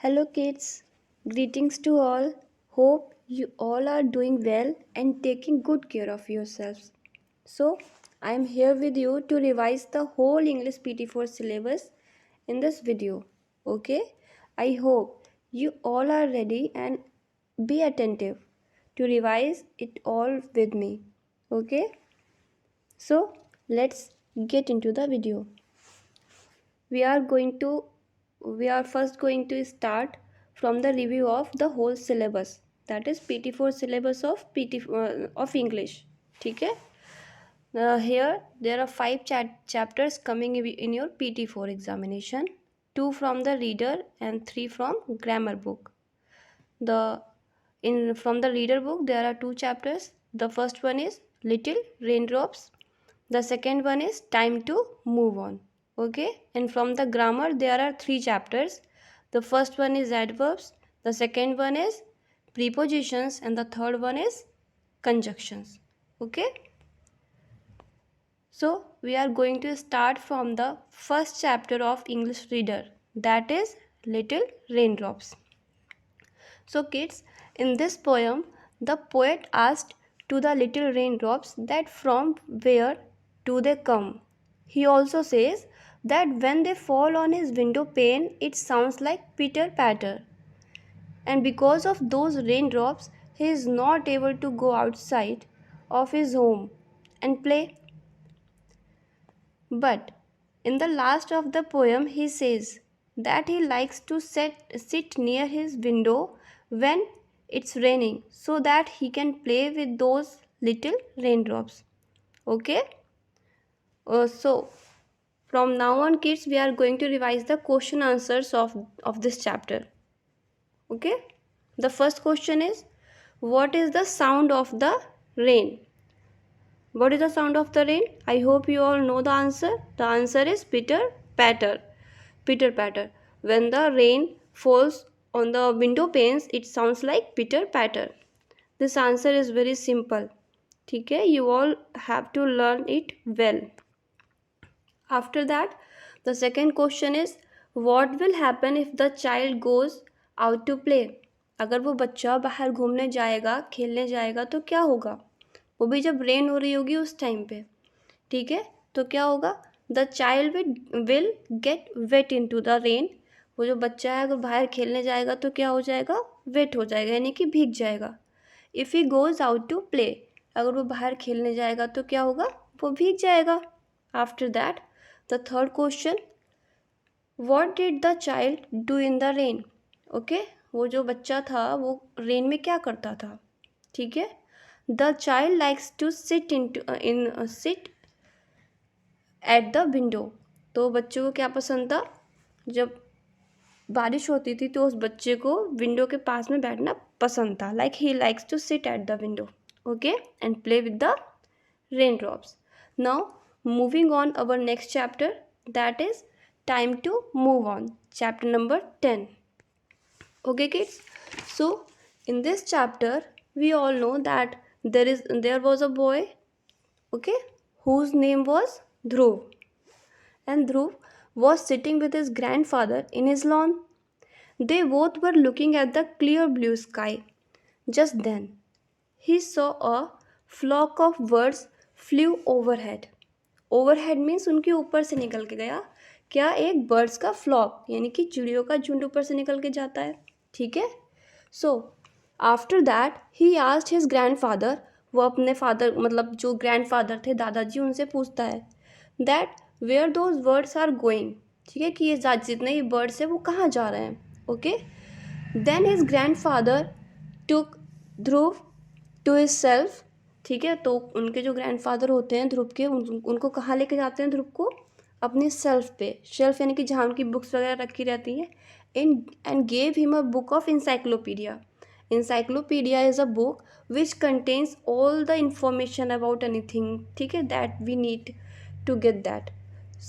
Hello, kids. Greetings to all. Hope you all are doing well and taking good care of yourselves. So, I am here with you to revise the whole English PT4 syllabus in this video. Okay? I hope you all are ready and be attentive to revise it all with me. Okay? So, let's get into the video. we are going to we are first going to start from the review of the whole syllabus, that is PT4 syllabus of of English. ठीक है. Here there are five chapters coming in your PT4 examination, two from the reader and three from grammar book. The in From the reader book there are two chapters. The first one is Little Raindrops, the second one is Time to Move On. Okay, and from the grammar there are three chapters. The first one is adverbs, the second one is prepositions, and the third one is conjunctions. Okay, so we are going to start from the first chapter of English reader, that is Little Raindrops. So kids, in this poem, the poet asked to the little raindrops that from where do they come. He also says that when they fall on his window pane, it sounds like pitter patter. And because of those raindrops, he is not able to go outside of his home and play. But in the last of the poem, he says that he likes to sit near his window when it's raining so that he can play with those little raindrops. Okay? So, from now on, kids, we are going to revise the question answers of this chapter. Okay? The first question is, what is the sound of the rain? What is the sound of the rain? I hope you all know the answer. The answer is pitter patter. Pitter patter. When the rain falls on the window panes, it sounds like pitter patter. This answer is very simple. Okay, you all have to learn it well. After that, the second question is, what will happen if the child goes out to play? अगर वो बच्चा बाहर घूमने जाएगा, खेलने जाएगा तो क्या होगा? वो भी जब रेन हो रही होगी उस टाइम पे. ठीक है, तो क्या होगा? The child will get wet into the rain. वो जो बच्चा है अगर बाहर खेलने जाएगा तो क्या हो जाएगा? वेट हो जाएगा, यानी कि भीग जाएगा. If he goes out to play, अगर वो बाहर खेलने जाएगा तो क्या होगा? वो भीग जाएगा. After that the third question, what did the child do in the rain? Okay, वो जो बच्चा था वो रेन में क्या करता था? ठीक है, the child likes to sit at the window. तो बच्चों को क्या पसंद था? जब बारिश होती थी तो उस बच्चे को विंडो के पास में बैठना पसंद था. Like he likes to sit at the window. Okay, and play with the raindrops. Now moving on our next chapter, that is Time to Move On, chapter number 10. Okay kids, so in this chapter we all know that there was a boy, okay, whose name was Dhruv, and Dhruv was sitting with his grandfather in his lawn. They both were looking at the clear blue sky. Just then he saw a flock of birds flew overhead. Overhead means उनके ऊपर से निकल के गया. क्या? एक birds का flock, यानी कि चिड़ियों का झुंड ऊपर से निकल के जाता है. ठीक है. So after that he asked his grandfather, वो अपने फादर मतलब जो ग्रैंडफादर थे, दादाजी, उनसे पूछता है that where those birds are going. ठीक है, कि ये जितने ही बर्ड्स हैं वो कहाँ जा रहे हैं. Okay, then his grandfather took Dhruv to his self. ठीक है, तो उनके जो ग्रैंडफादर होते हैं ध्रुव के, उनको कहाँ लेके जाते हैं? ध्रुव को अपने सेल्फ पे. शेल्फ यानी कि जहाँ उनकी बुक्स वगैरह रखी रहती हैं. And gave him a book of encyclopedia. Encyclopedia is a book which contains all the information about anything. ठीक है, that we need to get that.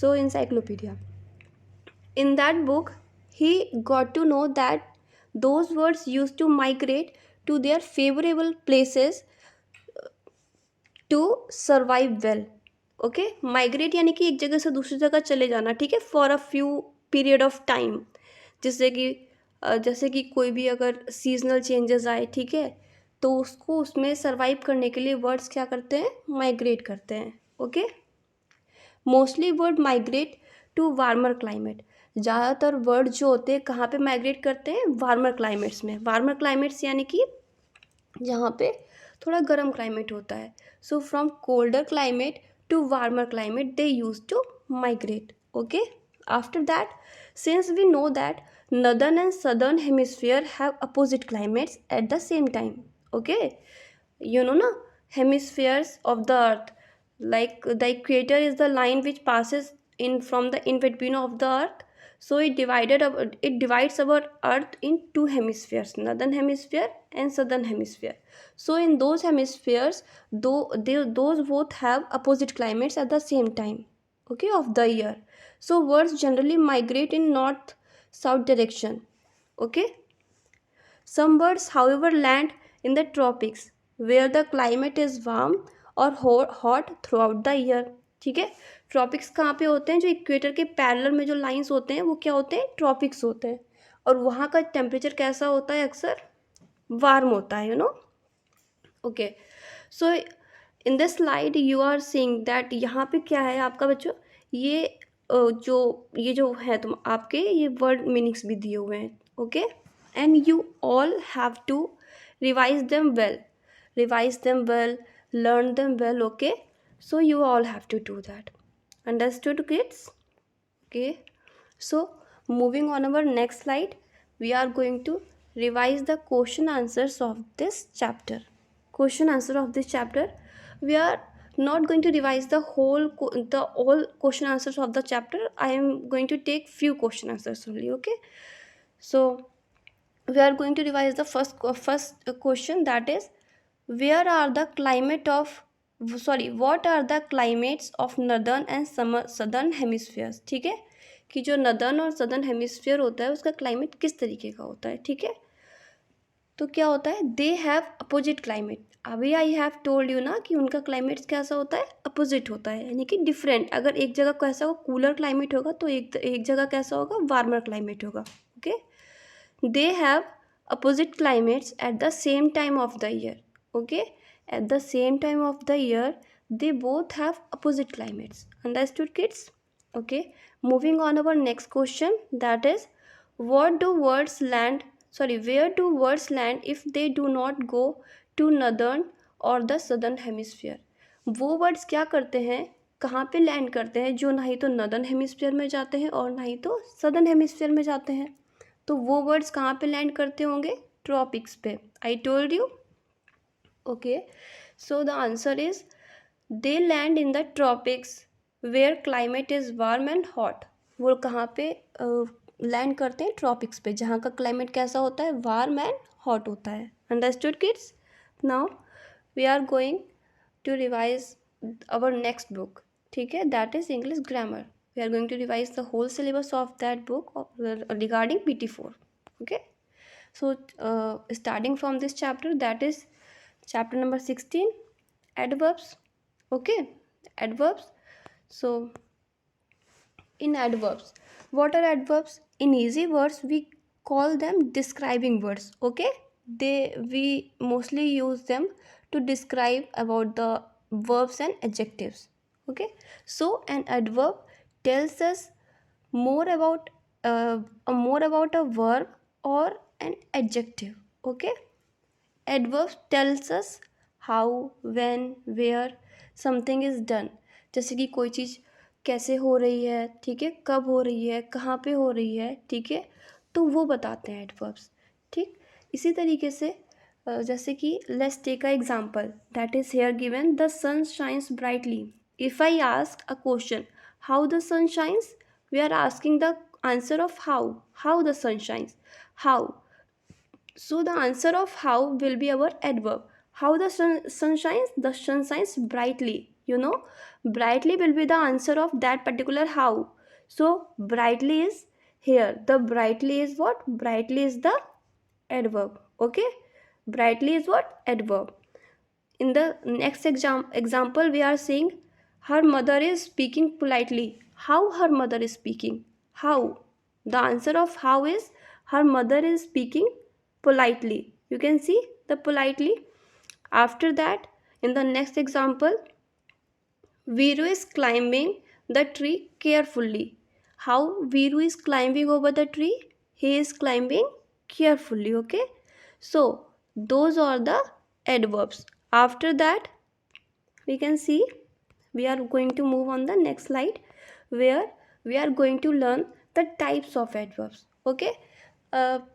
So encyclopedia. In that book, he got to know that those birds used to migrate to their favorable places to survive well. Okay, migrate यानी कि एक जगह से दूसरी जगह चले जाना. ठीक है, for a few period of time, जिससे कि जैसे कि कोई भी अगर सीजनल चेंजेस आए, ठीक है, तो उसको उसमें सरवाइव करने के लिए बर्ड्स क्या करते हैं, माइग्रेट करते हैं। Okay, mostly bird migrate to warmer climate. ज़्यादातर बर्ड जो होते हैं कहाँ पे माइग्रेट करते हैं, वार्मर क्लाइमेट्स में। वार्मर क्लाइमेट्स यानी कि जहाँ पे थोड़ा गर्म क्लाइमेट होता है। So from colder climate to warmer climate they use to migrate. Okay, after that, since we know that northern and southern hemisphere have opposite climates at the same time. Okay, you know na, hemispheres of the earth, like the equator is the line which passes in from the in between of the earth. So it divides our earth in two hemispheres, northern hemisphere and southern hemisphere. So in those hemispheres, those both have opposite climates at the same time, okay, of the year. So birds generally migrate in north south direction. Okay, some birds, however, land in the tropics where the climate is warm और hot throughout the year. ठीक है, tropics कहाँ पे होते हैं, जो equator के parallel में जो लाइंस होते हैं वो क्या होते हैं, ट्रॉपिक्स होते हैं। और वहाँ का टेम्परेचर कैसा होता है, अक्सर वार्म होता है, you know. Okay, so in this slide you are seeing that यहाँ पे क्या है आपका बच्चों, ये ये जो है तुम आपके ये वर्ड मीनिंग्स भी दिए हुए हैं। Okay, and you all have to revise them well, learn them well. Okay, so you all have to do that. Understood, kids? Okay, so moving on our next slide, we are going to revise the question answers of this chapter. We are not going to revise the all question answers of the chapter. I am going to take few question answers only. Okay, so we are going to revise the first question, that is, where are the climate of what are the climates of northern and southern hemispheres. ठीक है, कि जो northern और southern hemisphere होता है उसका climate किस तरीके का होता है। ठीक है, तो क्या होता है, दे हैव अपोजिट क्लाइमेट। अभी आई हैव टोल्ड यू ना कि उनका क्लाइमेट कैसा होता है, अपोजिट होता है, यानी कि डिफरेंट। अगर एक जगह कैसा हो, कूलर क्लाइमेट होगा, तो एक जगह कैसा होगा, वार्मर क्लाइमेट होगा। Okay, they have opposite climates at the same time of the year. Okay, at the same time of the year they both have opposite climates. Understood, kids? Okay, moving on our next question, that is, what do words land where do words land if they do not go to northern or the southern hemisphere. वो words क्या करते हैं, कहाँ पे land करते हैं, जो ना ही तो नॉर्दर्न हेमिस्फीयर में जाते हैं और ना ही तो सदर्न हेमिस्फीयर में जाते हैं। तो वो वर्ड्स कहाँ पे लैंड करते होंगे, ट्रॉपिक्स पे। I told you. Okay, so the answer is they land in the tropics where climate is warm and hot. वो कहाँ पे लैंड करते हैं, ट्रॉपिक्स पे, जहाँ का क्लाइमेट कैसा होता है, वार्म एंड हॉट होता है। Understood, kids? Now we are going to revise our next book. ठीक है, that is English grammar. We are going to revise the whole syllabus of that book regarding PT4. Okay, so starting from this chapter, that is chapter number 16, adverbs. Okay, adverbs. So in adverbs, what are adverbs? In easy words we call them describing words. Okay, we mostly use them to describe about the verbs and adjectives. Okay, so an adverb tells us more about a verb or an adjective. Okay, adverbs tells us how, when, where something is done. जैसे कि कोई चीज़ कैसे हो रही है, ठीक है, कब हो रही है, कहाँ पे हो रही है, ठीक है, तो वो बताते हैं एडवर्ब्स। ठीक, इसी तरीके से जैसे कि let's take a example, that is here given, the sun shines brightly. If I ask a question, how the sun shines, we are asking the answer of how the sun shines, how. So the answer of how will be our adverb. How the sun shines, the sun shines brightly, you know, brightly will be the answer of that particular how. So brightly is here, the brightly is what, brightly is the adverb. Okay, brightly is what, adverb. In the next example we are saying her mother is speaking politely. How her mother is speaking? How? The answer of how is her mother is speaking politely. You can see the politely. After that, in the next example, Viru is climbing the tree carefully. How Viru is climbing over the tree? He is climbing carefully. Okay. So those are the adverbs. After that, we can see we are going to move on the next slide where we are going to learn the types of adverbs. Okay.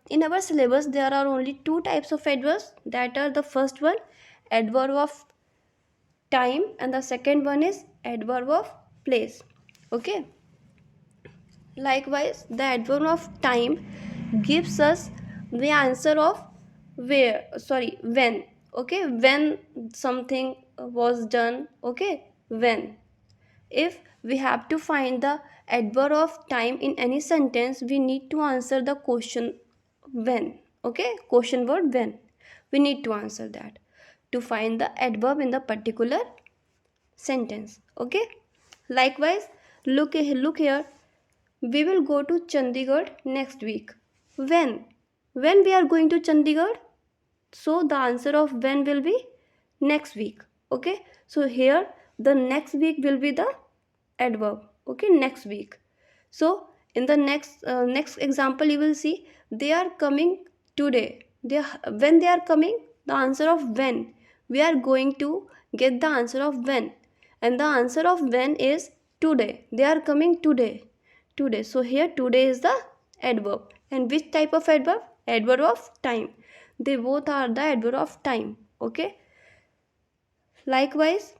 In our syllabus there are only two types of adverbs, that are the first one adverb of time and the second one is adverb of place. Okay. Likewise, the adverb of time gives us the answer of when. Okay, when something was done. Okay, when. If we have to find the adverb of time in any sentence, we need to answer the question when. Okay, question word when. We need to answer that to find the adverb in the particular sentence. Okay. Likewise, look here. We will go to Chandigarh next week. When? When we are going to Chandigarh? So the answer of when will be next week. Okay. So here the next week will be the adverb. Okay, next week. So in the next example you will see they are coming today. When they are coming, the answer of when. We are going to get the answer of when, and the answer of when is today. They are coming today. Today. So here today is the adverb. And which type of adverb? Adverb of time. They both are the adverb of time. Okay. Likewise,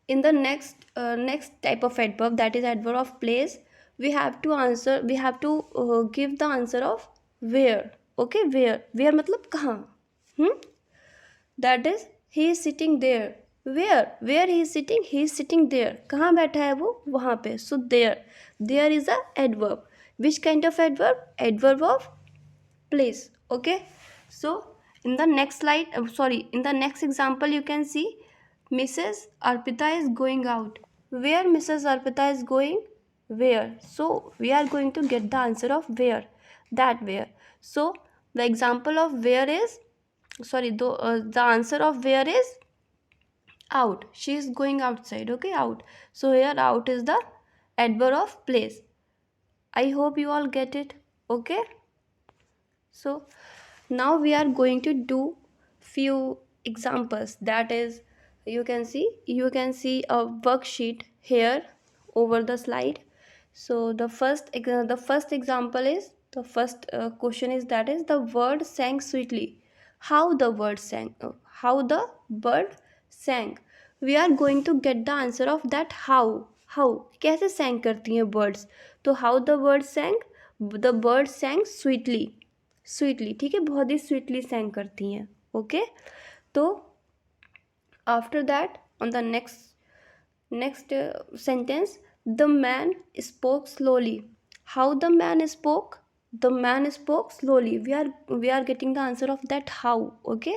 in the next type of adverb, that is adverb of place, we have to give the answer of where. Okay, where matlab kahan. That is he is sitting there. Where he is sitting? He is sitting there. कहाँ बैठा है वो? वहाँ पे. So there is a adverb. Which kind of adverb? Adverb of place. Okay. So in the next slide, in the next example you can see Mrs. Arpita is going out. Where Mrs. Arpita is going? Where? So we are going to get the answer of where. That where. So the example of where is the answer of where is out. She is going outside. Okay, out. So here out is the adverb of place. I hope you all get it. Okay. So now we are going to do few examples. That is, you can see a worksheet here over the slide. So the first example is the first question is, that is the word sang sweetly. How the word sang? How the bird sang? We are going to get the answer of that how कैसे sang करती हैं birds. तो how the bird sang? The bird sang sweetly. Sweetly. ठीक है, बहुत ही sweetly Seng करती हैं. Okay. तो after that on the next sentence the man spoke slowly. How the man spoke? The man spoke slowly. We are getting the answer of that how. Okay.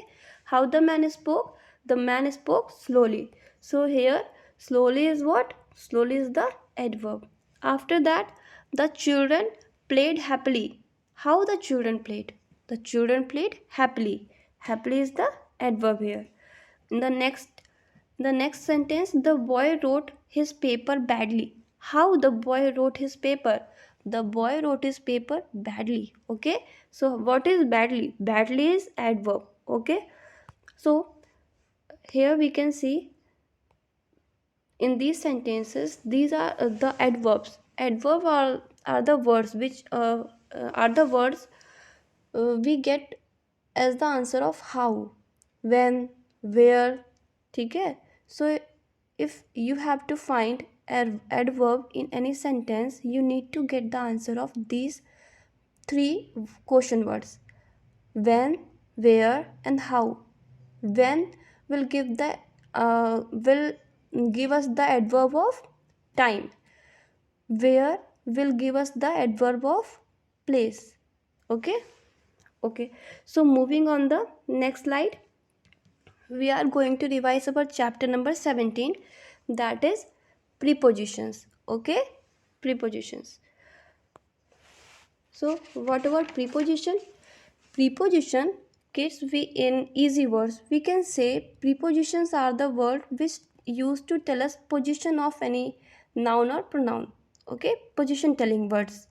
How the man spoke? The man spoke slowly. So here slowly is what? Slowly is the adverb. After that, the children played happily. How the children played? The children played happily. Happily is the adverb here. In the next sentence, the boy wrote his paper badly. How the boy wrote his paper? The boy wrote his paper badly. Okay. So what is badly? Badly is adverb. Okay. So here we can see in these sentences, these are the adverbs. Adverb are the words which are the words we get as the answer of how, when, where. ठीक है. So if you have to find adverb in any sentence, you need to get the answer of these three question words: when, where, and how. When will give us the adverb of time. Where will give us the adverb of place. Okay. So moving on the next slide, we are going to revise about chapter number 17, that is prepositions. Okay. Prepositions. So what about preposition? Preposition, kids, we in easy words we can say prepositions are the word which used to tell us position of any noun or pronoun. Okay, position telling words.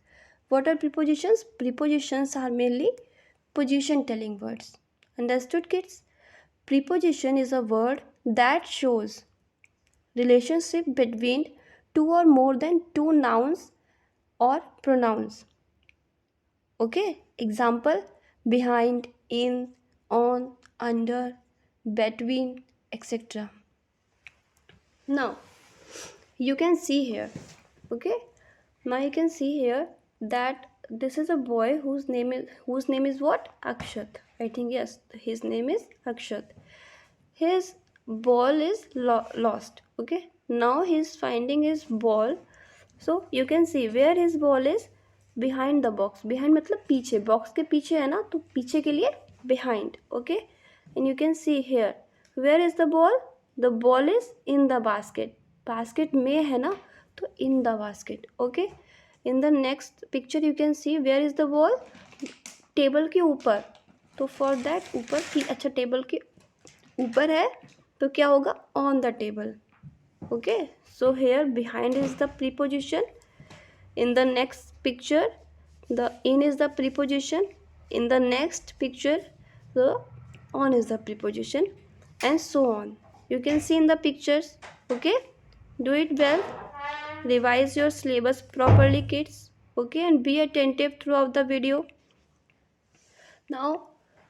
What are prepositions? Prepositions are mainly position telling words. Understood, kids? Preposition is a word that shows relationship between two or more than two nouns or pronouns. Okay, example: behind, in, on, under, between, etc. Now you can see here. Okay, now you can see here that this is a boy whose name is what? Akshat. I think yes, his name is Akshat. His ball is lost. Okay, now he's finding his ball. So you can see where his ball is. Behind the box. Behind मतलब पीछे, box के पीछे है ना, तो पीछे के लिए behind. Okay, and you can see here where is the ball. The ball is in the basket. Basket में है ना, तो in the basket. Okay, in the next picture you can see where is the ball. Table के ऊपर. तो for that ऊपर की, अच्छा टेबल के ऊपर है तो क्या होगा? On the table. Okay, so here behind is the preposition. In the next picture the in is the preposition. In the next picture the on is the preposition, and so on. You can C in the pictures. Okay, do it well, revise your syllabus properly, kids. Okay, and be attentive throughout the video. Now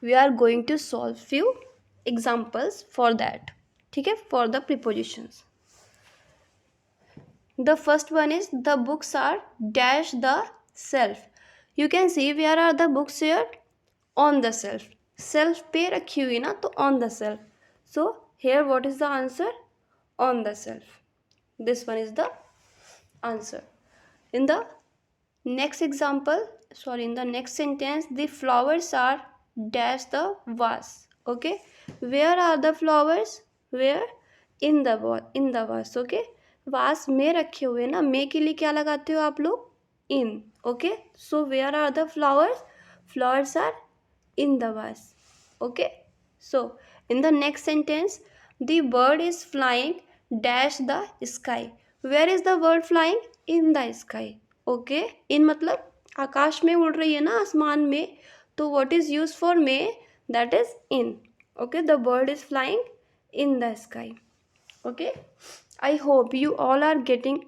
we are going to solve few examples for that. ठीक है, for the prepositions. The first one is the books are dash the shelf. You can see where are the books here? On the shelf. Shelf पे रखी हुई ना, तो on the shelf. So here what is the answer? On the shelf. This one is the answer. In the next example, in the next sentence, the flowers are dash the vase. Okay, where are the flowers? Where? In the vase. Okay, vase में रखे हुए ना, में के लिए क्या लगाते हो आप लोग? In. Okay, so where are the flowers? Flowers are in the vase. Okay, so in the next sentence, the bird is flying dash the sky. Where is the bird flying? In the sky. Okay, in मतलब आकाश में उड़ रही है ना, आसमान में, तो व्हाट इज यूज फॉर में? That is in. Okay, the bird is flying in the sky. Okay, I hope you all are getting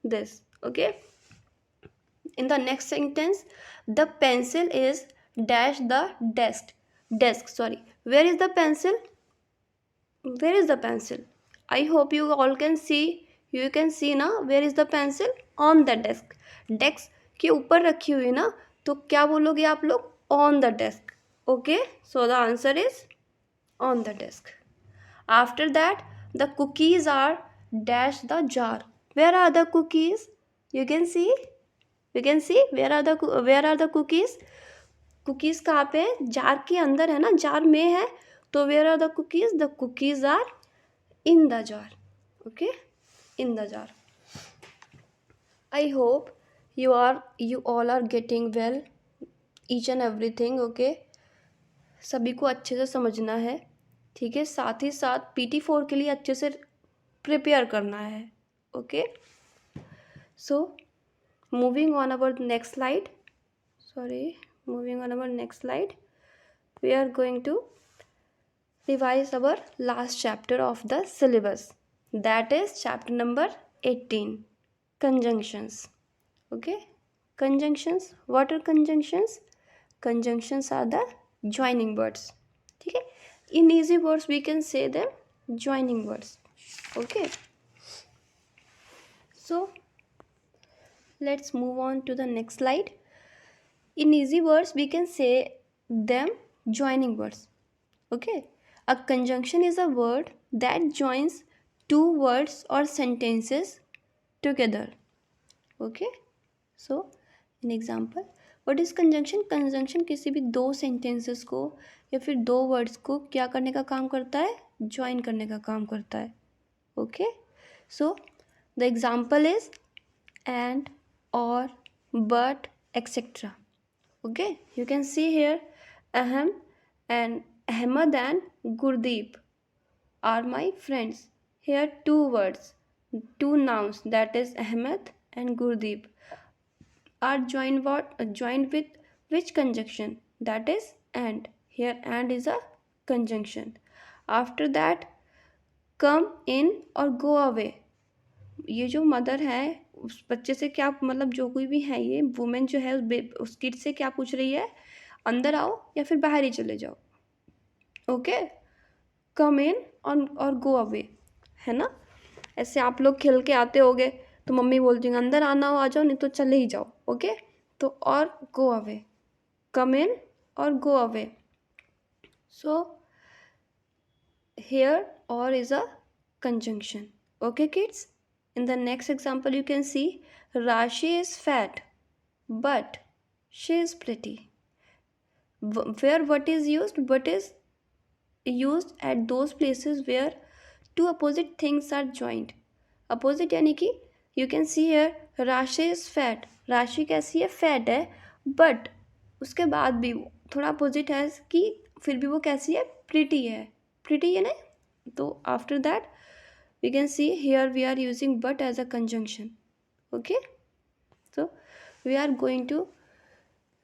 this. Okay, in the next sentence, the pencil is dash the desk. Sorry, where is the pencil? Where is the pencil? I hope you all can see. You can see ना, where is the pencil? On the desk. Desk के ऊपर रखी हुई ना, तो क्या बोलोगे आप लोग? On the desk. Okay, so the answer is on the desk. After that, the cookies are dash the jar. Where are the cookies? You can see. Where are the cookies? Cookies कहाँ पे है? Jar के अंदर है ना, jar में है, तो where are the cookies? The cookies are in the jar. Okay, in the jar. I hope you all are getting well each and everything. Okay, सभी को अच्छे से समझना है. ठीक है, साथ ही साथ PT4 के लिए अच्छे से प्रिपेयर करना है. Okay, so moving on our next slide. We are going to revise our last chapter of the syllabus. That is chapter number 18, conjunctions. Okay, conjunctions. What are conjunctions? Conjunctions are the joining words. ठीक है, in easy words we can say them joining words. Okay, so let's move on to the next slide. In easy words we can say them joining words. Okay, a conjunction is a word that joins two words or sentences together. Okay, so an example, what is conjunction? Conjunction किसी भी दो sentences को या फिर दो words को क्या करने का काम करता है? join करने का काम करता है. Okay, so the example is and, or, but, etc. Okay, you can see here Ahem and Ahmad and Gurdeep are my friends. Here two words, two nouns, that is Ahmed and Gurdeep, are joined with which conjunction? That is and. Here and is a conjunction. After that, come in और go away. ये जो mother है उस बच्चे से क्या मतलब, जो कोई भी है ये वुमेन जो है उस किड से क्या पूछ रही है, अंदर आओ या फिर बाहर ही चले जाओ. ओके, कम इन और गो अवे, है ना. ऐसे आप लोग खेल के आते होगे तो मम्मी बोलती हैं अंदर आना हो आ जाओ, नहीं तो चले ही जाओ. ओके, तो और गो अवे, कम इन और go away. So here or is a conjunction. Okay kids, in the next example you can see Rashi is fat but she is pretty. Where what is used? What is used at those places where two opposite things are joined. Opposite यानी कि you can see here Rashi is fat. राशि कैसी है? Fat है. But उसके बाद भी वो थोड़ा अपोजिट है कि फिर भी वो कैसी है? प्रिटी है. प्रिटी है ना. तो after that we can see here we are using but as a conjunction. Okay, so we are going to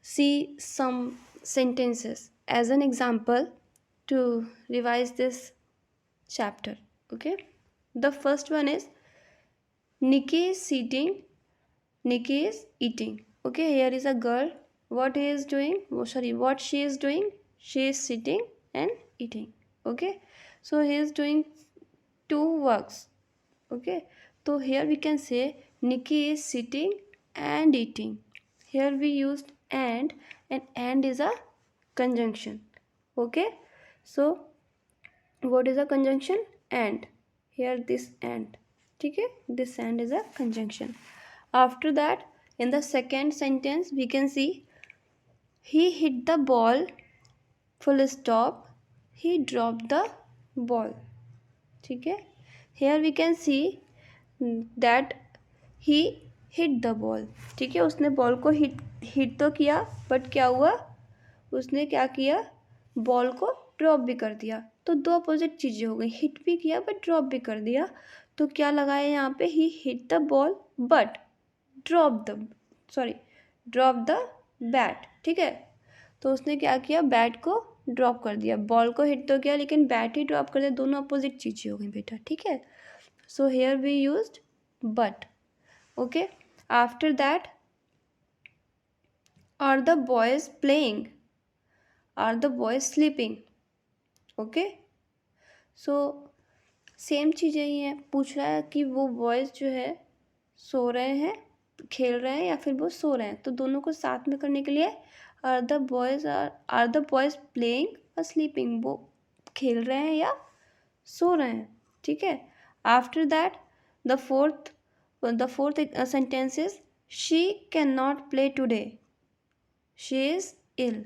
see some sentences as an example to revise this chapter. Okay, the first one is Nikki is sitting, Nikki is eating. Okay, here is a girl. What he is doing? Oh, sorry, what she is doing? She is sitting and eating. Okay, so he is doing two works. Okay, so here we can say Nikki is sitting and eating. Here we used and is a conjunction. Okay, so what is a conjunction? And. Here this and. ठीक है, this and is a conjunction. After that, in the second sentence we can see he hit the ball, full stop, he dropped the ball. ठीक है, here we can see that he hit the ball. ठीक है, उसने ball को hit तो किया but क्या हुआ, उसने क्या किया, बॉल को ड्रॉप भी कर दिया. तो दो अपोजिट चीज़ें हो गई, हिट भी किया बट ड्रॉप भी कर दिया. तो क्या लगाया यहाँ पे, he hit the ball but drop the bat. ठीक है, तो उसने क्या किया, बैट को ड्रॉप कर दिया. बॉल को हिट तो किया लेकिन बैट ही ड्रॉप कर दिया. दोनों अपोजिट चीज़ें हो गई बेटा. ठीक है, so here we used but. Okay, after that are the boys playing, are the boys sleeping. Okay, so same चीज़ें ही हैं. पूछ रहा है कि वो बॉयज़ जो है सो रहे हैं, खेल रहे हैं या फिर वो सो रहे हैं. तो दोनों को साथ में करने के लिए आर द बॉयज़ प्लेइंग और स्लीपिंग, वो खेल रहे हैं या सो रहे हैं. ठीक है, after that the fourth sentence is she can not play today, she is ill.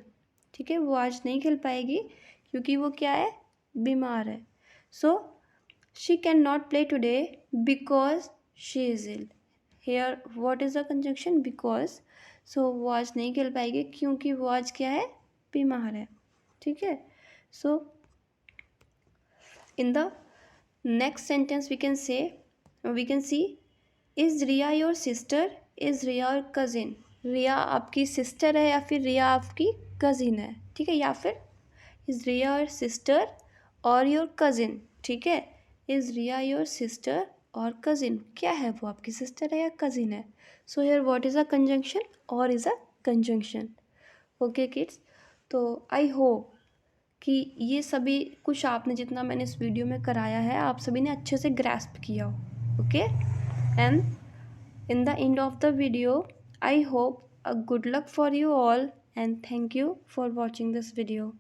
ठीक है, वो आज नहीं खेल पाएगी क्योंकि वो क्या है, बीमार है. So she can not play today because she is ill. Here what is the conjunction? Because. So वो आज नहीं खेल पाएगी क्योंकि वो आज क्या है, बीमार है. ठीक है, so in the next sentence we can see is Riya your sister, is Riya your cousin. Riya आपकी सिस्टर है या फिर रिया आपकी कज़िन है. ठीक है, या फिर इज़ रिया योर सिस्टर और योर कज़िन. ठीक है, इज़ रिया योर सिस्टर और कज़िन, क्या है वो, आपकी सिस्टर है या कज़िन है. So here what is a conjunction? और is a conjunction. Okay kids, तो आई होप कि ये सभी कुछ आपने जितना मैंने इस वीडियो में कराया है आप सभी ने अच्छे से ग्रैस्प किया हो. Okay, and in the end of the video, I hope a good luck for you all and thank you for watching this video.